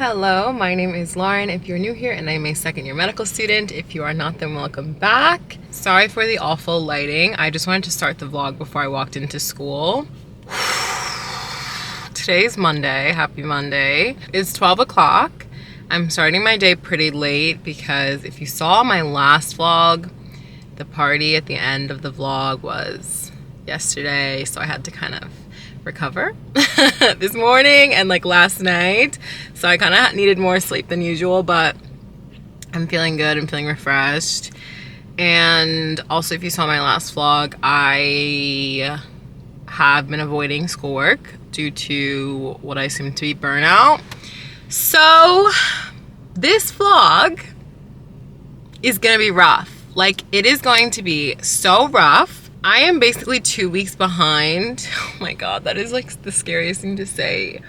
Hello, my name is Lauren. If you're new here, and I'm a second year medical student. If you are not, then welcome back. Sorry for the awful lighting. I just wanted to start the vlog before I walked into school. Today's Monday. Happy Monday. It's 12 o'clock. I'm starting my day pretty late because if you saw my last vlog, the party at the end of the vlog was yesterday, so I had to kind of recover this morning and like last night, so I kind of needed more sleep than usual, but I'm feeling good. I'm feeling refreshed. And also, if you saw my last vlog, I have been avoiding schoolwork due to what I assume to be burnout. So this vlog is gonna be rough. Like, it is going to be so rough. I am basically 2 weeks behind. Oh my god, that is like the scariest thing to say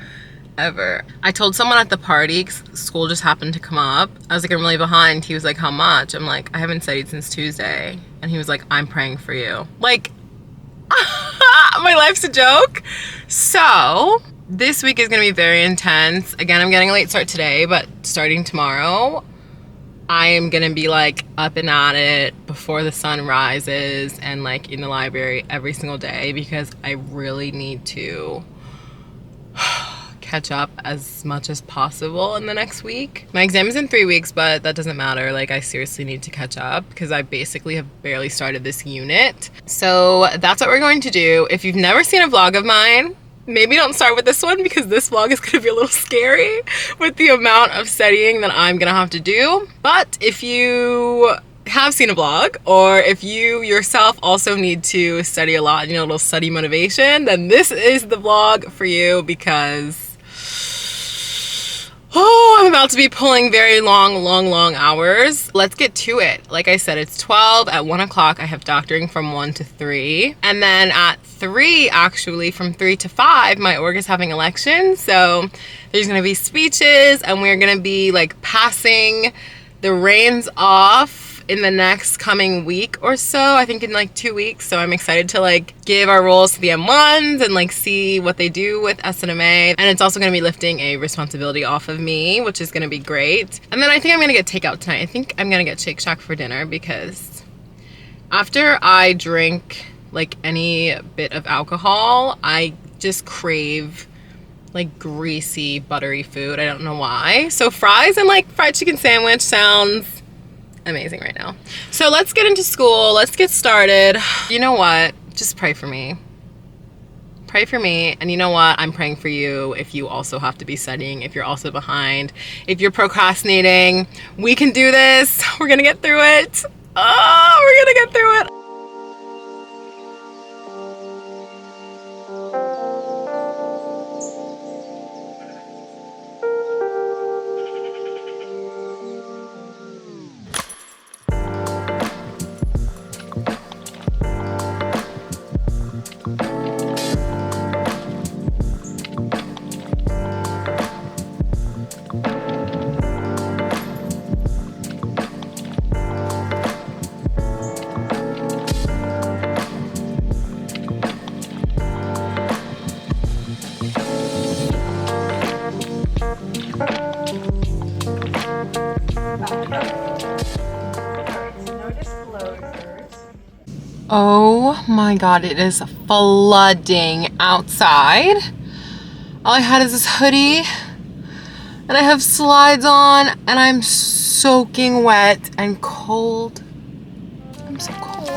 ever. I told someone at the party, 'cause school just happened to come up, I was like, I'm really behind. He was like, how much? I'm like, I haven't studied since Tuesday. And he was like, I'm praying for you. Like, my life's a joke. So this week is gonna be very intense. Again, I'm getting a late start today, but starting tomorrow, I am gonna be like up and at it before the sun rises and like in the library every single day because I really need to catch up as much as possible in the next week. My exam is in 3 weeks, but that doesn't matter. Like, I seriously need to catch up because I basically have barely started this unit. So that's what we're going to do. If you've never seen a vlog of mine, maybe don't start with this one because this vlog is gonna be a little scary with the amount of studying that I'm gonna have to do. But if you have seen a vlog, or if you yourself also need to study a lot, you know, a little study motivation, then this is the vlog for you because I'm about to be pulling very long hours. Let's get to it. Like I said, it's 12. At 1 o'clock, I have doctoring from 1 to 3. And then at 3, actually, from 3 to 5, my org is having elections. So there's gonna be speeches, and we're gonna be like passing the reins off in the next coming week or so. I think in like 2 weeks. So I'm excited to like give our roles to the M1s and like see what they do with SNMA. And it's also gonna be lifting a responsibility off of me, which is gonna be great. And then I think I'm gonna get takeout tonight. I think I'm gonna get Shake Shack for dinner because after I drink like any bit of alcohol, I just crave like greasy, buttery food. I don't know why. So fries and like fried chicken sandwich sounds amazing right now. So let's get into school. Let's get started. You know what? Just pray for me. Pray for me. And you know what? I'm praying for you if you also have to be studying, if you're also behind, if you're procrastinating. We can do this. We're gonna get through it. Oh, we're gonna get through it. Oh my god, it is flooding outside. All I had is this hoodie and I have slides on and I'm soaking wet and cold. I'm so cold.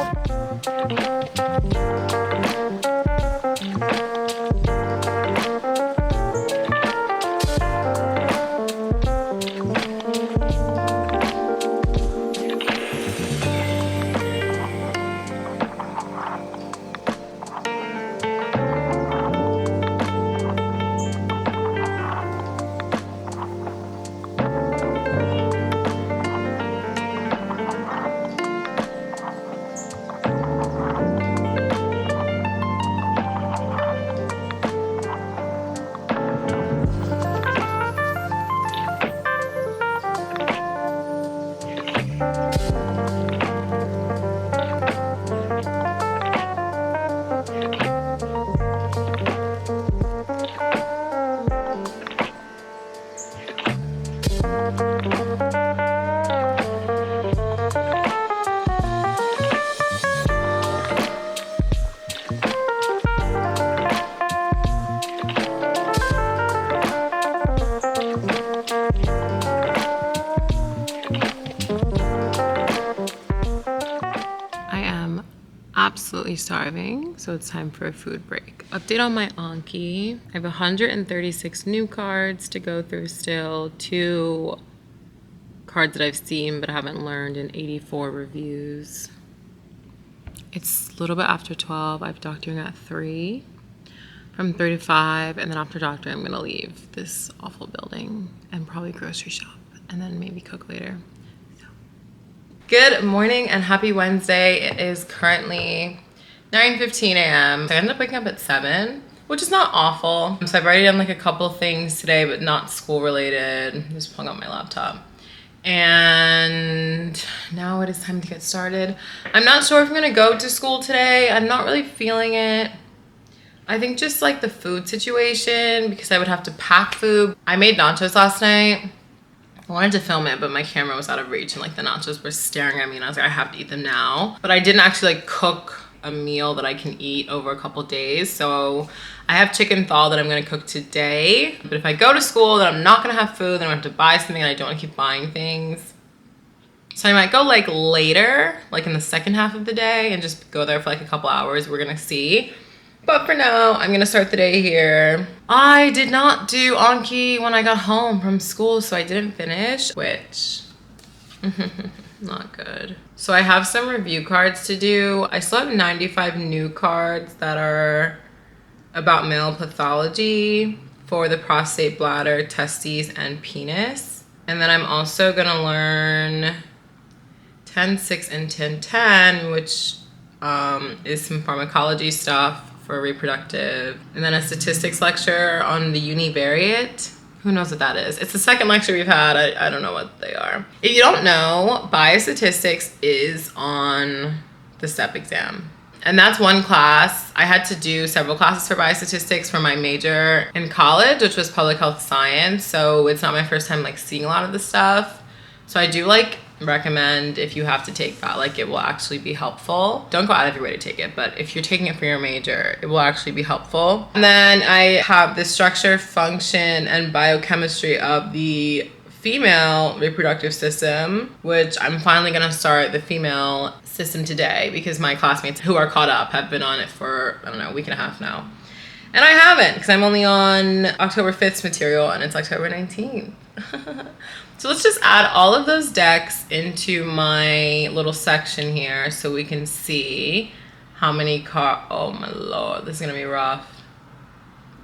absolutely starving, so it's time for a food break. Update on my anki. I have 136 new cards to go through still, 2 cards that I've seen but haven't learned, and 84 reviews. It's a little bit after 12. I have doctoring at 3. From 3 to 5, and then after doctor, I'm gonna leave this awful building and probably grocery shop, and then maybe cook later. So. Good morning and happy Wednesday. It is currently 9:15 a.m. I ended up waking up at 7, which is not awful. So I've already done like a couple things today, but not school related. Just hung up my laptop. And now it is time to get started. I'm not sure if I'm gonna go to school today. I'm not really feeling it. I think just like the food situation, because I would have to pack food. I made nachos last night. I wanted to film it, but my camera was out of reach and like the nachos were staring at me and I was like, I have to eat them now. But I didn't actually like cook a meal that I can eat over a couple days. So I have chicken thaw that I'm gonna cook today. But if I go to school, then I'm not gonna have food, then I'm gonna have to buy something and I don't wanna keep buying things. So I might go like later, like in the second half of the day, and just go there for like a couple hours. We're gonna see. But for now, I'm gonna start the day here. I did not do anki when I got home from school, so I didn't finish, which, not good. So I have some review cards to do. I still have 95 new cards that are about male pathology for the prostate, bladder, testes, and penis. And then I'm also gonna learn 10-6 and 10-10, which is some pharmacology stuff for reproductive, and then a statistics lecture on the univariate. Who knows what that is? It's the second lecture we've had. I don't know what they are. If you don't know, biostatistics is on the STEP exam. And that's one class. I had to do several classes for biostatistics for my major in college, which was public health science. So it's not my first time like seeing a lot of the stuff. So I do like recommend, if you have to take that, like it will actually be helpful. Don't go out of your way to take it, but if you're taking it for your major, it will actually be helpful. And then I have the structure, function, and biochemistry of the female reproductive system, which I'm finally gonna start the female system today because my classmates who are caught up have been on it for, I don't know, a week and a half now. And I haven't, because I'm only on October 5th's material and it's October 19th. So let's just add all of those decks into my little section here so we can see how many oh my lord, this is gonna be rough.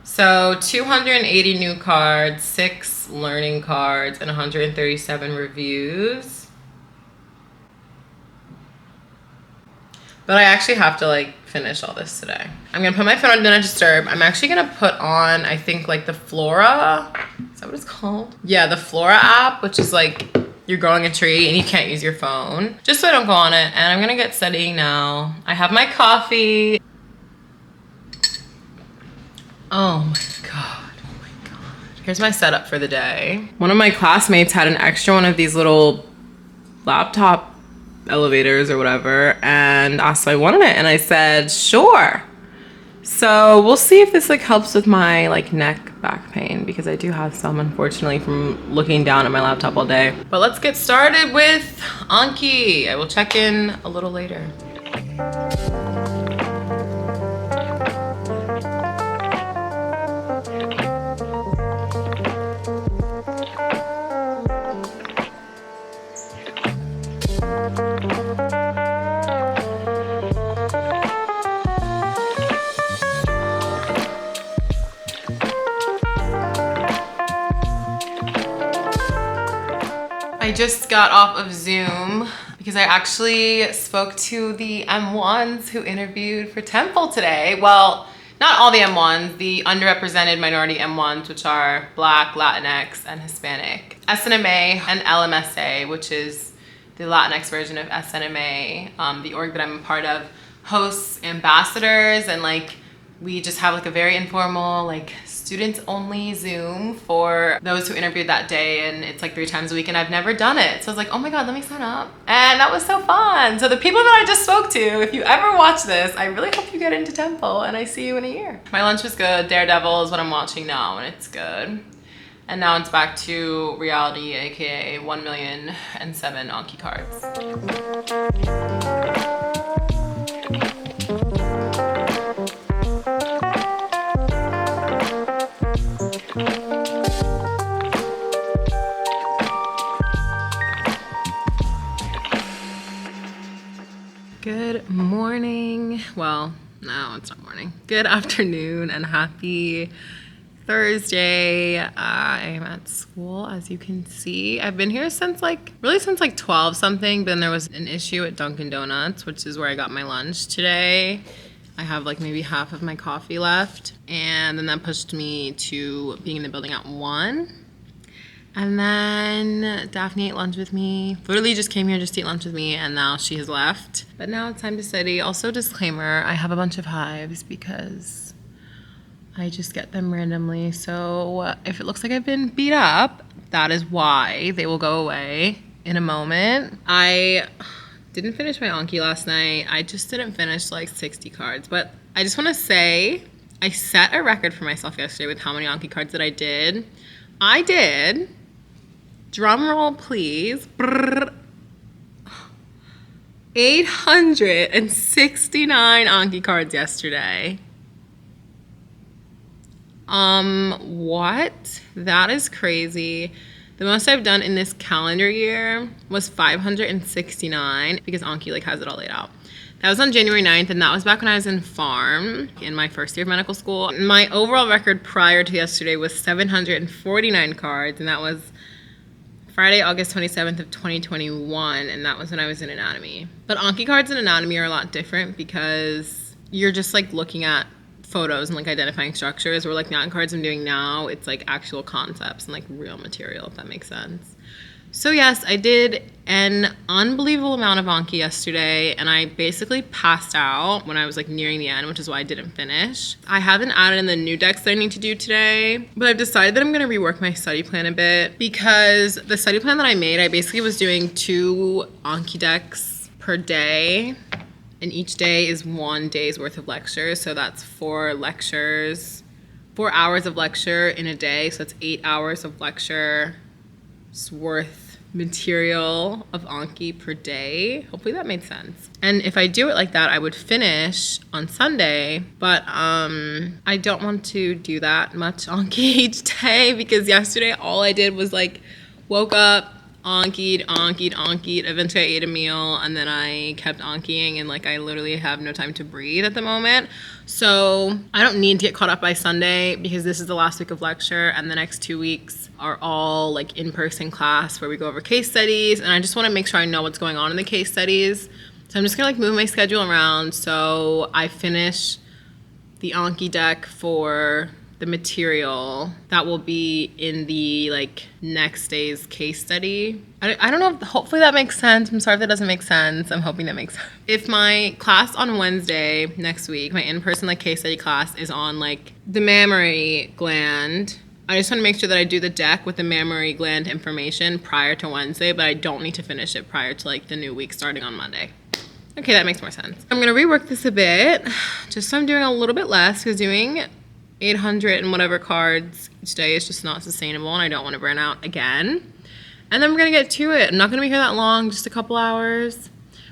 So 280 new cards, 6 learning cards, and 137 reviews. But I actually have to like finish all this today. I'm gonna put my phone on Do Not Disturb. I'm actually gonna put on, I think, like the Flora, is that what it's called? Yeah, the Flora app, which is like you're growing a tree and you can't use your phone, just so I don't go on it. And I'm gonna get studying now. I have my coffee. Oh my God, oh my God. Here's my setup for the day. One of my classmates had an extra one of these little laptop elevators or whatever and asked if I wanted it, and I said sure. So we'll see if this like helps with my like neck back pain, because I do have some, unfortunately, from looking down at my laptop all day. But let's get started with anki. I will check in a little later. I just got off of Zoom because I actually spoke to the M1s who interviewed for Temple today. Well, not all the M1s, the underrepresented minority M1s, which are Black, Latinx, and Hispanic. SNMA and LMSA, which is the Latinx version of SNMA, the org that I'm a part of, hosts ambassadors, and like we just have like a very informal, like students only Zoom for those who interviewed that day, and it's like 3 times a week, and I've never done it. So I was like, oh my God, let me sign up. And that was so fun. So the people that I just spoke to, if you ever watch this, I really hope you get into Temple and I see you in a year. My lunch was good. Daredevil is what I'm watching now, and it's good. And now it's back to reality, aka 1,000,007 anki cards. Good morning. Well, no, it's not morning. Good afternoon and happy Thursday. I am at school, as you can see. I've been here since like 12 something, but then there was an issue at Dunkin' Donuts, which is where I got my lunch today. I have like maybe half of my coffee left, and then that pushed me to being in the building at 1. And then Daphne ate lunch with me. Literally just came here just to eat lunch with me, and now she has left. But now it's time to study. Also, disclaimer, I have a bunch of hives because I just get them randomly. So if it looks like I've been beat up, that is why. They will go away in a moment. I didn't finish my anki last night. I just didn't finish like 60 cards. But I just want to say I set a record for myself yesterday with how many anki cards that I did. I did, drum roll please, 869 anki cards yesterday. What? That is crazy. The most I've done in this calendar year was 569 because Anki like has it all laid out. That was on January 9th, and that was back when I was in Farm in my first year of medical school. My overall record prior to yesterday was 749 cards, and that was Friday, August 27th of 2021, and that was when I was in anatomy. But Anki cards in anatomy are a lot different because you're just like looking at photos and like identifying structures, where like the Anki cards I'm doing now, it's like actual concepts and like real material, if that makes sense. So yes, I did an unbelievable amount of Anki yesterday, and I basically passed out when I was like nearing the end, which is why I didn't finish. I haven't added in the new decks that I need to do today, but I've decided that I'm gonna rework my study plan a bit, because the study plan that I made, I basically was doing 2 Anki decks per day, and each day is 1 day's worth of lectures. So that's 4 lectures, 4 hours of lecture in a day. So that's 8 hours of lecture worth material of Anki per day. Hopefully that made sense. And if I do it like that, I would finish on Sunday, but I don't want to do that much Anki each day, because yesterday all I did was like woke up, Anki'd. Eventually I ate a meal, and then I kept Ankiing, and like I literally have no time to breathe at the moment. So I don't need to get caught up by Sunday, because this is the last week of lecture, and the next 2 weeks are all like in-person class where we go over case studies, and I just want to make sure I know what's going on in the case studies. So I'm just gonna like move my schedule around so I finish the Anki deck for the material that will be in the like next day's case study. I don't know if, hopefully that makes sense. I'm sorry if that doesn't make sense. I'm hoping that makes sense. If my class on Wednesday next week, my in-person like case study class, is on like the mammary gland, I just want to make sure that I do the deck with the mammary gland information prior to Wednesday, but I don't need to finish it prior to like the new week starting on Monday. Okay, that makes more sense. I'm gonna rework this a bit, just so I'm doing a little bit less, because doing 800 and whatever cards each day is just not sustainable, and I don't want to burn out again. And then we're gonna get to it. I'm not gonna be here that long, just a couple hours.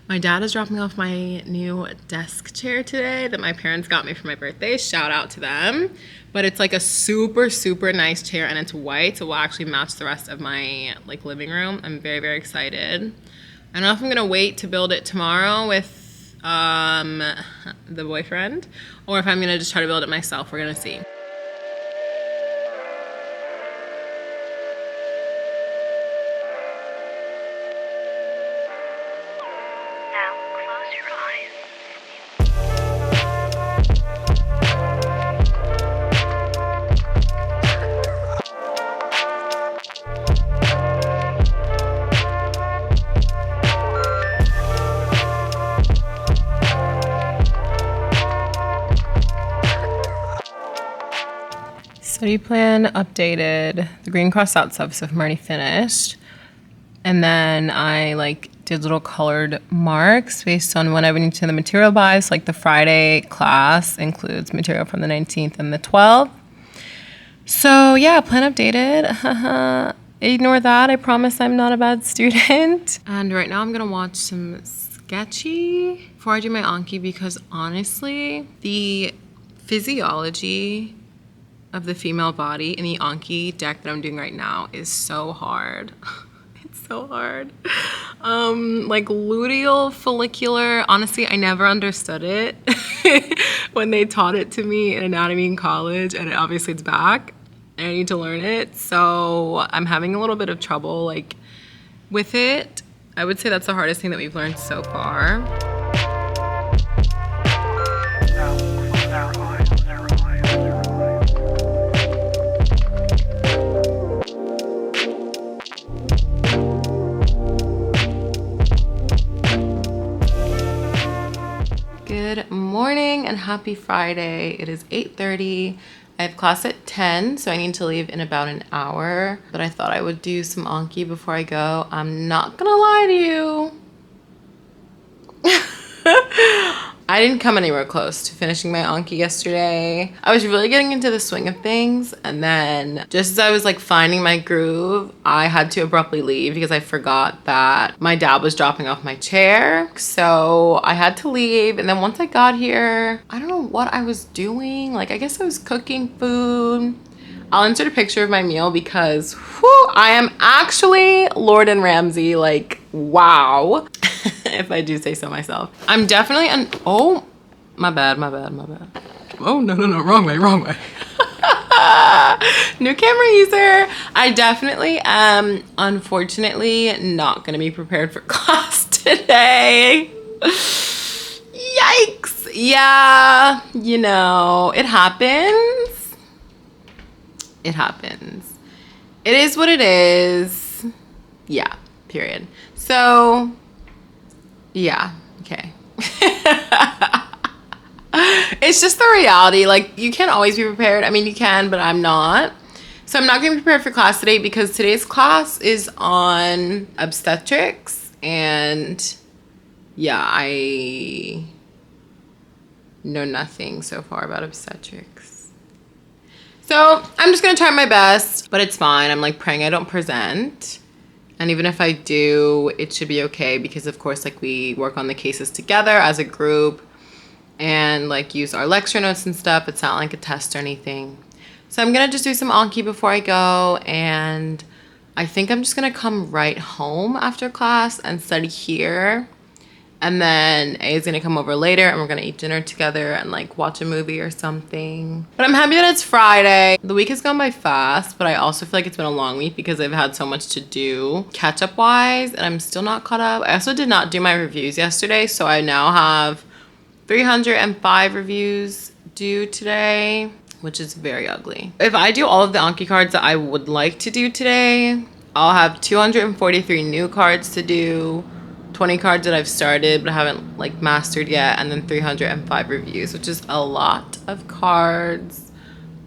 My dad is dropping off my new desk chair today that my parents got me for my birthday. Shout out to them. But it's like a super, super nice chair, and it's white, so it will actually match the rest of my like living room. I'm very, very excited. I don't know if I'm gonna wait to build it tomorrow with the boyfriend, or if I'm gonna just try to build it myself. We're gonna see. Now close your eyes. Study plan updated. The green crossed out stuff I've already finished. And then I like did little colored marks based on when I would need to the material buys. Like the Friday class includes material from the 19th and the 12th. So yeah, plan updated. Ignore that. I promise I'm not a bad student. And right now I'm gonna watch some sketchy before I do my Anki, because honestly, the physiology of the female body in the Anki deck that I'm doing right now is so hard. It's so hard. Like luteal follicular. Honestly, I never understood it when they taught it to me in anatomy in college, and obviously it's back. And I need to learn it. So I'm having a little bit of trouble like with it. I would say that's the hardest thing that we've learned so far. Good morning and happy Friday. It is 8:30. I have class at 10, so I need to leave in about an hour. But I thought I would do some anki before I go. I'm not gonna lie to you. I didn't come anywhere close to finishing my anki yesterday. I was really getting into the swing of things, and then just as I was like finding my groove, I had to abruptly leave because I forgot that my dad was dropping off my chair. So I had to leave, and then once I got here, I don't know what I was doing. Like, I guess I was cooking food. I'll insert a picture of my meal because I am actually Lord and Ramsay. Like, wow. If I do say so myself. I'm definitely oh, my bad. Oh, no, wrong way. New camera user. I definitely am unfortunately not gonna be prepared for class today. Yikes. Yeah, you know, it happens. It happens. It is what it is. Yeah, period. So, yeah, okay. It's just the reality. Like, you can't always be prepared. I mean, you can, but I'm not. So I'm not going to be prepared for class today because today's class is on obstetrics. And yeah, I know nothing so far about obstetrics. So I'm just going to try my best, but it's fine. I'm like praying I don't present. And even if I do, it should be okay because of course, like, we work on the cases together as a group and like use our lecture notes and stuff. It's not like a test or anything. So I'm gonna just do some anki before I go, and I think I'm just gonna come right home after class and study here. And then A is gonna come over later and we're gonna eat dinner together and like watch a movie or something. But I'm happy that it's Friday. The week has gone by fast, but I also feel like it's been a long week because I've had so much to do catch up wise, and I'm still not caught up. I also did not do my reviews yesterday, so I now have 305 reviews due today, which is very ugly. If I do all of the anki cards that I would like to do today, I'll have 243 new cards to do, 20 cards that I've started but haven't like mastered yet, and then 305 reviews, which is a lot of cards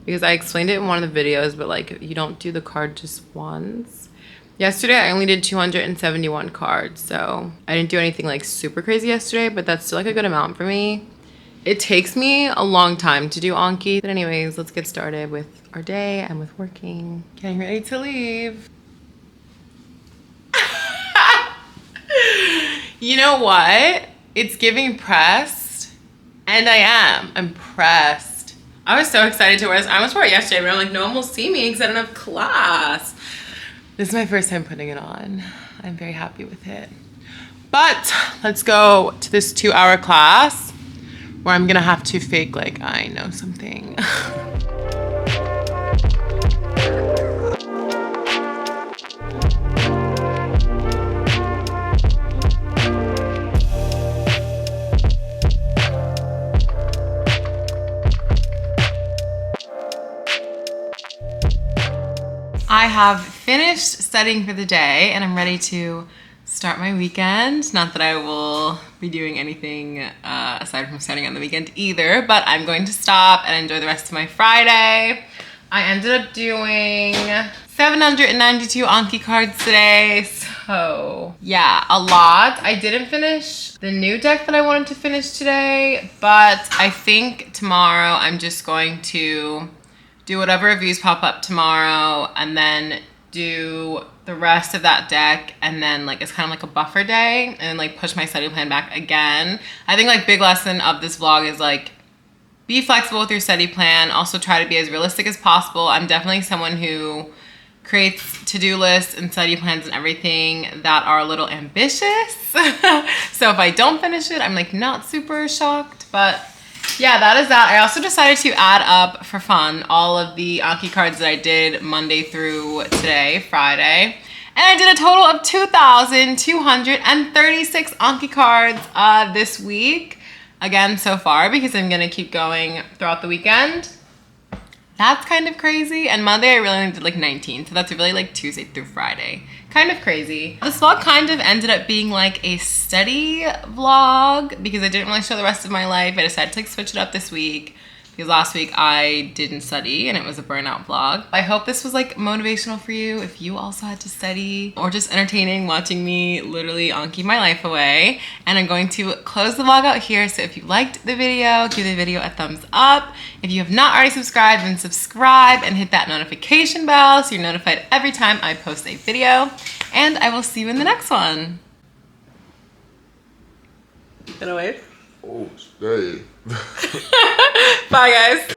because I explained it in one of the videos, but like you don't do the card just once. Yesterday I only did 271 cards, so I didn't do anything like super crazy yesterday, but that's still like a good amount for me. It takes me a long time to do anki. But anyways, let's get started with our day and with working. Getting ready to leave. You know what? It's giving pressed, and I am. I'm pressed. I was so excited to wear this. I almost wore it yesterday, but I'm like, no one will see me because I don't have class. This is my first time putting it on. I'm very happy with it. But let's go to this 2-hour class where I'm gonna have to fake like I know something. I have finished studying for the day and I'm ready to start my weekend. Not that I will be doing anything aside from studying on the weekend either, but I'm going to stop and enjoy the rest of my Friday. I ended up doing 792 anki cards today, so yeah, a lot. I didn't finish the new deck that I wanted to finish today, but I think tomorrow I'm just going to do whatever reviews pop up tomorrow and then do the rest of that deck, and then like it's kind of like a buffer day and like push my study plan back again. I think like big lesson of this vlog is like be flexible with your study plan. Also try to be as realistic as possible. I'm definitely someone who creates to-do lists and study plans and everything that are a little ambitious. So if I don't finish it, I'm like not super shocked, but yeah, that is that. I also decided to add up for fun all of the Anki cards that I did Monday through today, Friday. And I did a total of 2,236 Anki cards this week. Again, so far, because I'm gonna keep going throughout the weekend. That's kind of crazy. And Monday I really only did like 19. So that's really like Tuesday through Friday. Kind of crazy. This vlog kind of ended up being like a study vlog because I didn't really show the rest of my life. I decided to like switch it up this week because last week I didn't study and it was a burnout vlog. I hope this was like motivational for you if you also had to study, or just entertaining watching me literally Anki my life away. And I'm going to close the vlog out here. So if you liked the video, give the video a thumbs up. If you have not already subscribed, then subscribe and hit that notification bell so you're notified every time I post a video. And I will see you in the next one. Gonna wave? Oh, stay. Bye guys.